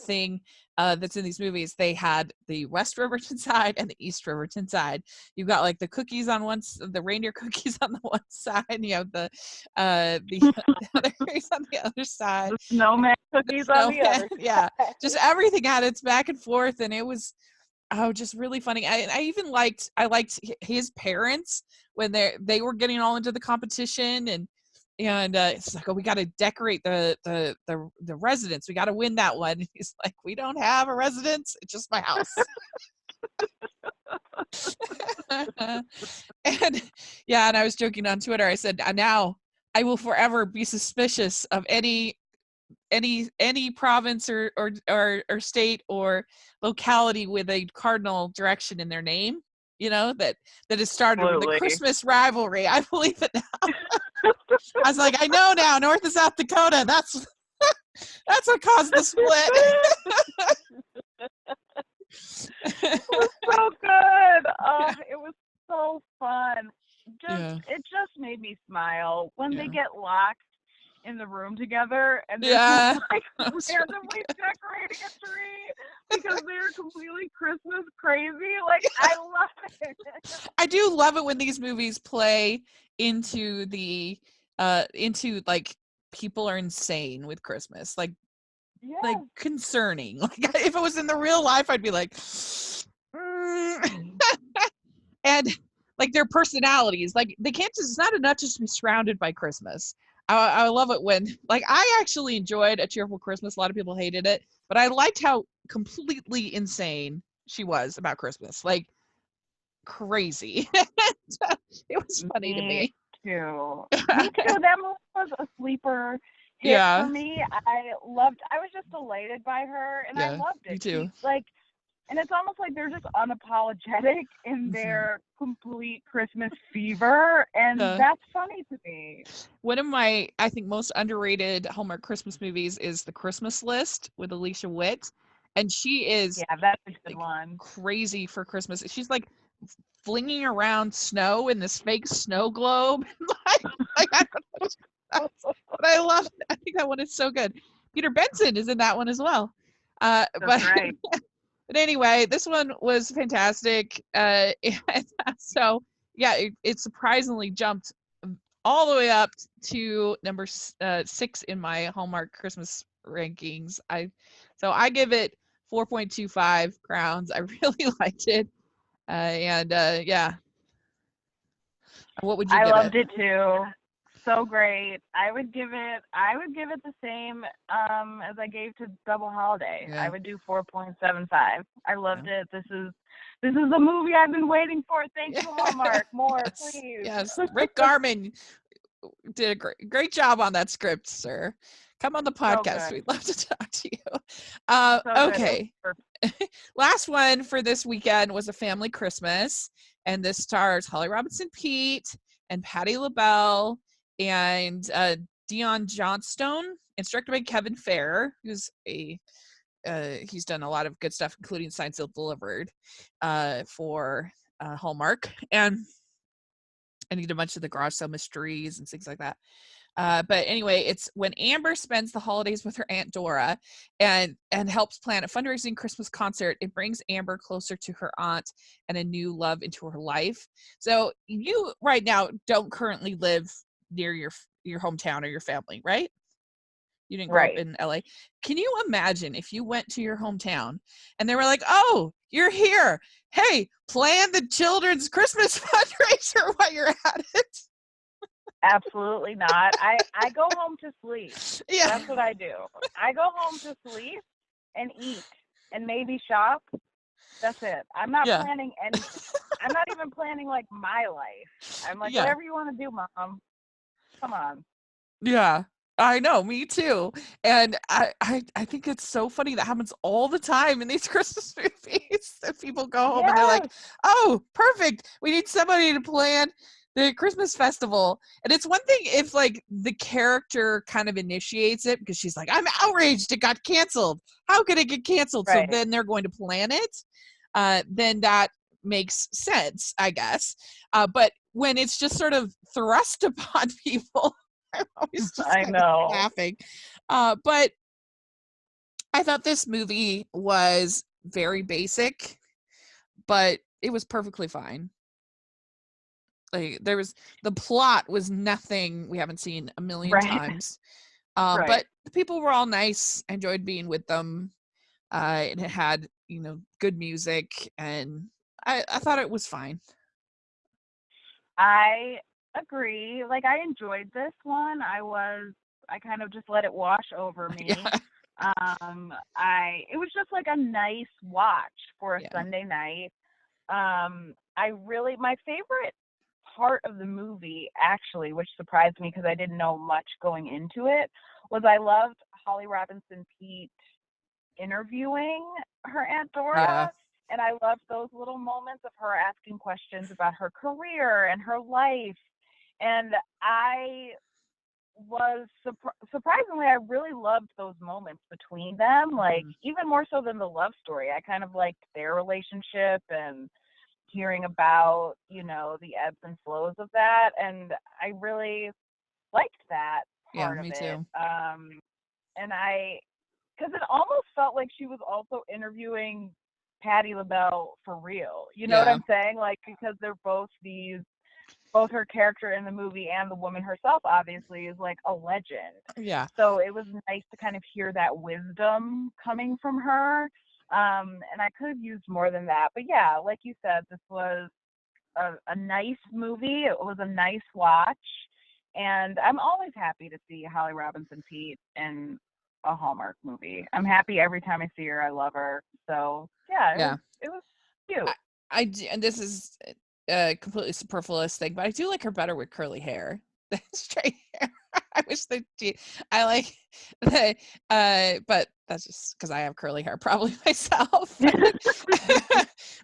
thing that's in these movies. They had the West Riverton side and the East Riverton side. You've got like the cookies on the reindeer cookies on the one side, and you have the other cookies on the other side.
The snowman cookies on the other side.
Yeah, just everything had its back and forth, and it was just really funny. I even liked his parents when they were getting all into the competition, and it's like, oh, we got to decorate the residence. We got to win that one. And he's like, we don't have a residence. It's just my house. And I was joking on Twitter. I said, now I will forever be suspicious of any province or state or locality with a cardinal direction in their name, that has started with the Christmas rivalry. I believe it now. I was like, I know now, North and South Dakota, that's what caused the split.
It was so good. Oh, it was so fun. It just made me smile when they get locked in the room together and they're just like randomly decorating a tree because they're completely Christmas crazy. Like, I love it.
I do love it when these movies play into the into like people are insane with Christmas, like concerning. Like, if it was in the real life, I'd be like, and like their personalities, like they can't just, it's not enough just to be surrounded by Christmas. I love it when, like, I actually enjoyed A Cheerful Christmas. A lot of people hated it, but I liked how completely insane she was about Christmas, like crazy. It was funny to me.
Too. Me too. That movie was a sleeper hit for me. I was just delighted by her, and I loved it.
Me too.
And it's almost like they're just unapologetic in their complete Christmas fever, and that's funny to me.
One of my, I think, most underrated Hallmark Christmas movies is The Christmas List with Alicia Witt, and she is
that's a good one.
Crazy for Christmas. She's like flinging around snow in this fake snow globe. But I love it. I think that one is so good. Peter Benson is in that one as well.
That's right.
But anyway, this one was fantastic. So it surprisingly jumped all the way up to number 6 in my Hallmark Christmas rankings. So I give it 4.25 crowns. I really liked it. What would you give it?
I loved it too. So great. I would give it the same as I gave to Double Holiday. I would do 4.75. I loved it. This is the movie I've been waiting for. Thank you, Hallmark. More, please.
Yes. Rick Garman did a great job on that script, sir. Come on the podcast. We'd love to talk to you. Okay. Last one for this weekend was A Family Christmas, and this stars Holly Robinson Peete and Patti LaBelle and Dion Johnstone, instructed by Kevin Fair, who's he's done a lot of good stuff, including Signed, Sealed, Delivered for Hallmark, and he did a bunch of the garage sale mysteries and things like that. But anyway, it's when Amber spends the holidays with her Aunt Dora and helps plan a fundraising Christmas concert, it brings Amber closer to her aunt and a new love into her life. So you right now don't currently live near your hometown or your family, right? You didn't grow up in LA. Can you imagine if you went to your hometown and they were like, oh, you're here. Hey, plan the children's Christmas fundraiser while you're at it.
Absolutely not. I go home to sleep. Yeah. That's what I do. I go home to sleep and eat. and maybe shop. That's it. I'm not
Yeah.
planning anything. I'm not even planning like my life. I'm like,
Yeah.
whatever you want to do, mom. Come on.
Yeah. I know, me too. And I think it's so funny that happens all the time in these Christmas movies. That people go home and they're like,
Yes.
"Oh, perfect. We need somebody to plan the Christmas festival." And it's one thing if like the character kind of initiates it because she's like, "I'm outraged it got canceled. How could it get canceled?" So
Right.
then they're going to plan it. Then that makes sense, I guess. But when it's just sort of thrust upon people, I'm always just
I
kind of
know.
laughing. But I thought this movie was very basic, but it was perfectly fine. Like the plot was nothing we haven't seen a million
Right.
times.
Right.
But the people were all nice. I enjoyed being with them. And it had, good music, and I thought it was fine.
I agree. Like I enjoyed this one. I kind of just let it wash over me.
Yeah.
It was just like a nice watch for a
Yeah.
Sunday night. My favorite part of the movie, actually, which surprised me because I didn't know much going into it, was I loved Holly Robinson Pete interviewing her Aunt
Yeah.
Dora. And I loved those little moments of her asking questions about her career and her life. And I was surprisingly, I really loved those moments between them, like
Mhm.
even more so than the love story. I kind of liked their relationship and hearing about, the ebbs and flows of that. And I really liked that
Yeah,
part of
me
it.
too.
And because it almost felt like she was also interviewing Patti LaBelle for real. You know what
Yeah.
I'm saying? Like, because they're both her character in the movie and the woman herself, obviously, is like a legend.
Yeah.
So it was nice to kind of hear that wisdom coming from her. And I could have used more than that. But yeah, like you said, this was a nice movie. It was a nice watch. And I'm always happy to see Holly Robinson Pete in a Hallmark movie. I'm happy every time I see her. I love her. So yeah,
Yeah.
it was cute.
And this is a completely superfluous thing, but I do like her better with curly hair than straight hair. I wish that I like the, but that's just because I have curly hair, probably myself.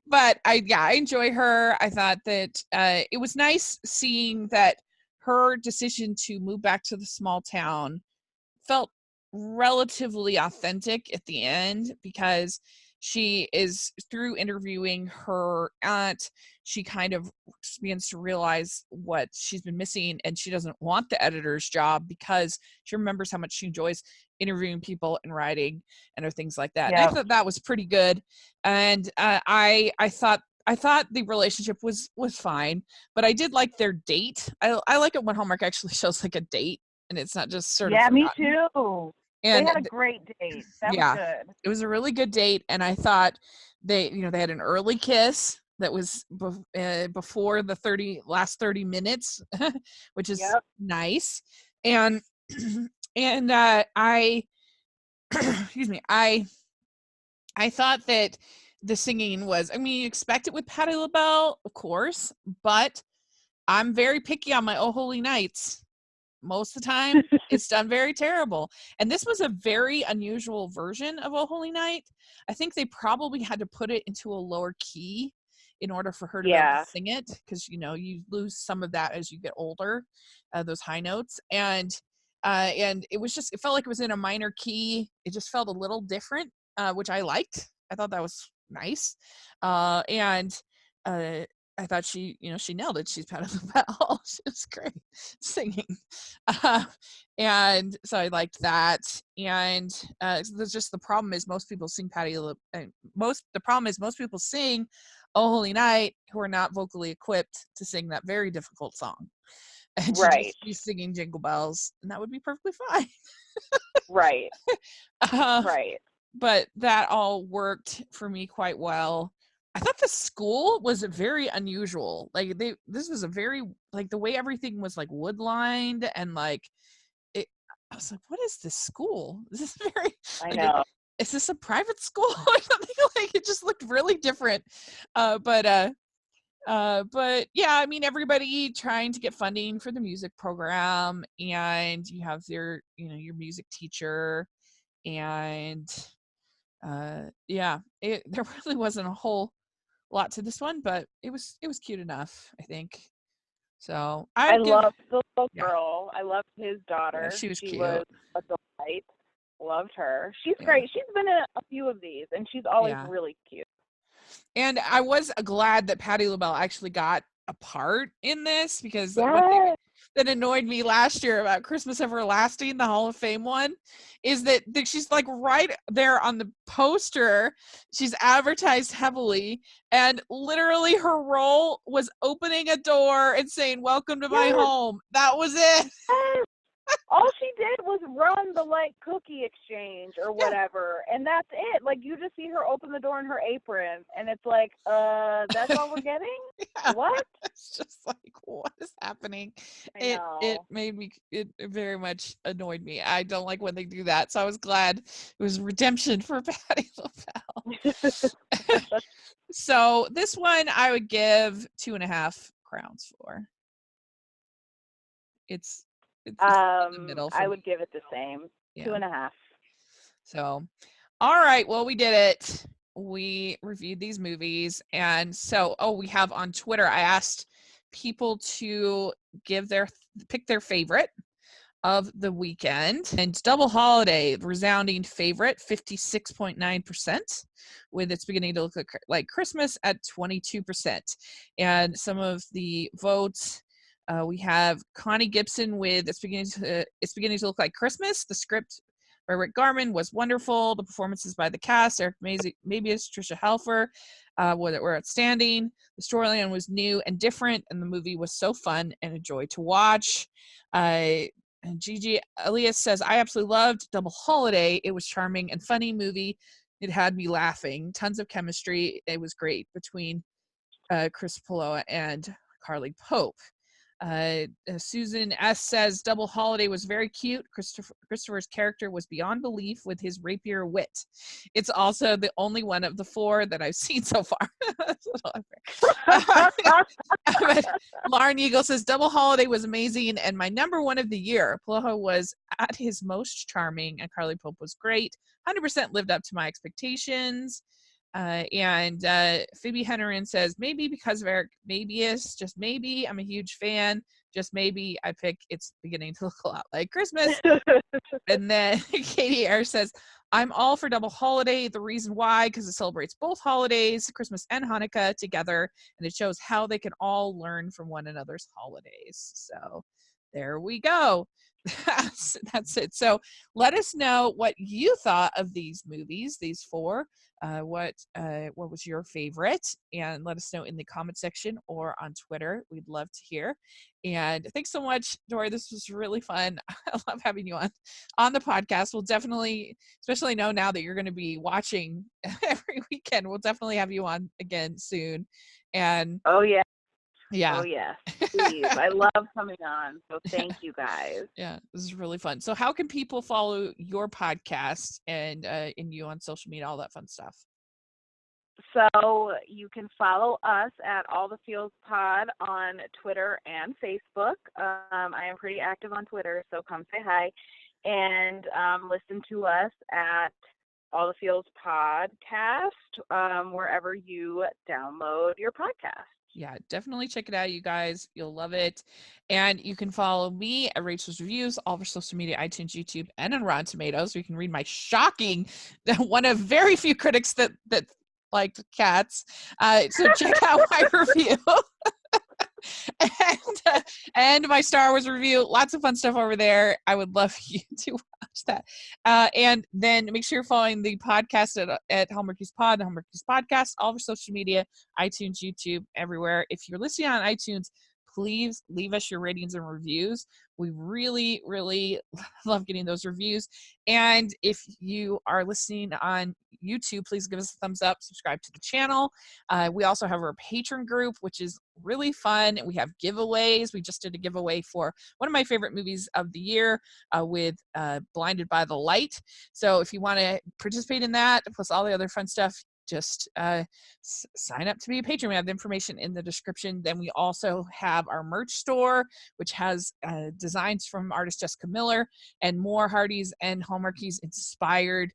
But I enjoy her. I thought that it was nice seeing that her decision to move back to the small town felt relatively authentic at the end because she is through interviewing her aunt, she kind of begins to realize what she's been missing, and she doesn't want the editor's job because she remembers how much she enjoys interviewing people and writing and things like that. And I
Yeah.
thought that was pretty good. And I thought the relationship was fine, but I did like their date. I like it when Hallmark actually shows like a date and it's not just sort of
Yeah, me
forgotten.
too. They
And
had a great date. That was
yeah,
good.
it was a really good date, and I thought they had an early kiss that was before the last 30 minutes, which is
Yep.
nice. And and I excuse me, I thought that the singing was, I mean, you expect it with Patti LaBelle, of course, but I'm very picky on my Oh Holy Nights. Most of the time, it's done very terrible. And this was a very unusual version of Oh Holy Night. I think they probably had to put it into a lower key in order for her to be able to
Yeah.
sing it because you lose some of that as you get older, those high notes. And it was just, it felt like it was in a minor key. It just felt a little different, which I liked. I thought that was nice. And uh I thought she nailed it. She's Patti LaBelle. She was great singing. Uh, and so I liked that. And there's just the problem is most people sing the problem is most people sing Oh Holy Night who are not vocally equipped to sing that very difficult song. And should
Right.
just be singing Jingle Bells, and that would be perfectly fine.
Right.
Uh,
Right.
but that all worked for me quite well. I thought the school was very unusual. Like this was a very like the way everything was like wood lined and like it. I was like, what is this school? This is very
I
like
know.
is this a private school or something? Like, it just looked really different. But yeah, I mean, everybody trying to get funding for the music program, and you have your music teacher, and yeah, there really wasn't a whole lot to this one, but it was cute enough, I think. So
I
I'd give,
loved the little
yeah,
girl. I loved his
yeah,
daughter.
she was
She
cute.
was a delight. Loved her. She's
Yeah,
great. She's been in a few of these, and she's always
yeah.
really cute.
And I was glad that Patti LaBelle actually got a part in this, because one thing
Yes.
that annoyed me last year about Christmas Everlasting, the Hall of Fame one, is that she's like right there on the poster. She's advertised heavily, and literally her role was opening a door and saying, "Welcome to my
Yes.
home." That was it.
Yes. All she did was run the cookie exchange or
Yeah.
whatever, and that's it. Like, you just see her open the door in her apron, and it's like, that's all we're getting?
Yeah.
What?
It's just like, what is happening?
I
It
know.
made me, it very much annoyed me. I don't like when they do that. So I was glad it was redemption for Patti LaBelle. So this one I would give 2.5 crowns for. It's in the middle for
I
me.
would give it the same.
Yeah.
2.5.
So, all right. Well, we did it. We reviewed these movies. And so, we have on Twitter, I asked people to pick their favorite of the weekend. And Double Holiday, resounding favorite, 56.9%, with It's Beginning to Look Like Christmas at 22%. And some of the votes, we have Connie Gibson with It's Beginning to Look Like Christmas. The script by Rick Garman was wonderful. The performances by the cast, Eric Mabius, Tricia Helfer, were outstanding. The storyline was new and different, and the movie was so fun and a joy to watch. And Gigi Elias says, I absolutely loved Double Holiday. It was charming and funny movie. It had me laughing. Tons of chemistry. It was great between Chris Poloa and Carly Pope. Susan S. says, Double Holiday was very cute. Christopher's character was beyond belief with his rapier wit. It's also the only one of the 4 that I've seen so far. But Lauren Eagle says, Double Holiday was amazing and my number 1 of the year. Poloha was at his most charming and Carly Pope was great. 100% lived up to my expectations. And Phoebe Hennerin says, maybe because of Eric Mabius, just maybe, I'm a huge fan. Just maybe I pick It's Beginning to Look a Lot Like Christmas. And then Katie Ayers says, I'm all for Double Holiday. The reason why, because it celebrates both holidays, Christmas and Hanukkah together, and it shows how they can all learn from one another's holidays. So there we go. That's it. So let us know what you thought of these movies, these 4. What was your favorite? And let us know in the comment section or on Twitter. We'd love to hear. And thanks so much, Dory. This was really fun. I love having you on the podcast. We'll definitely, especially now that you're going to be watching every weekend, we'll definitely have you on again soon. And
Oh, yeah.
yeah.
Oh, yes. Please. I love coming on. So thank you guys.
Yeah, this is really fun. So how can people follow your podcast and you on social media, all that fun stuff?
So you can follow us at All the Feels Pod on Twitter and Facebook. I am pretty active on Twitter, so come say hi. And listen to us at All the Feels Podcast, wherever you download your podcast.
Yeah, definitely check it out, you guys. You'll love it. And you can follow me at Rachel's Reviews, all over social media, iTunes, YouTube, and on Rotten Tomatoes. You can read my shocking, one of very few critics that liked cats. So check out my review. And my Star Wars review. Lots of fun stuff over there. I would love you to watch that. And then make sure you're following the podcast at Hallmarkies Pod, Hallmarkies Podcast, all over social media, iTunes, YouTube, everywhere. If you're listening on iTunes, please leave us your ratings and reviews. We really, really love getting those reviews. And if you are listening on YouTube, please give us a thumbs up, subscribe to the channel. We also have our patron group, which is really fun. We have giveaways. We just did a giveaway for one of my favorite movies of the year with Blinded by the Light. So if you want to participate in that, plus all the other fun stuff, just sign up to be a patron. We have the information in the description. Then we also have our merch store, which has designs from artist Jessica Miller and more Hardee's and Hallmarkies inspired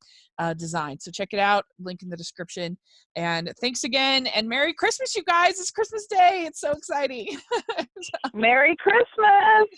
designs. So check it out. Link in the description. And thanks again. And Merry Christmas, you guys. It's Christmas Day. It's so exciting.
Merry Christmas.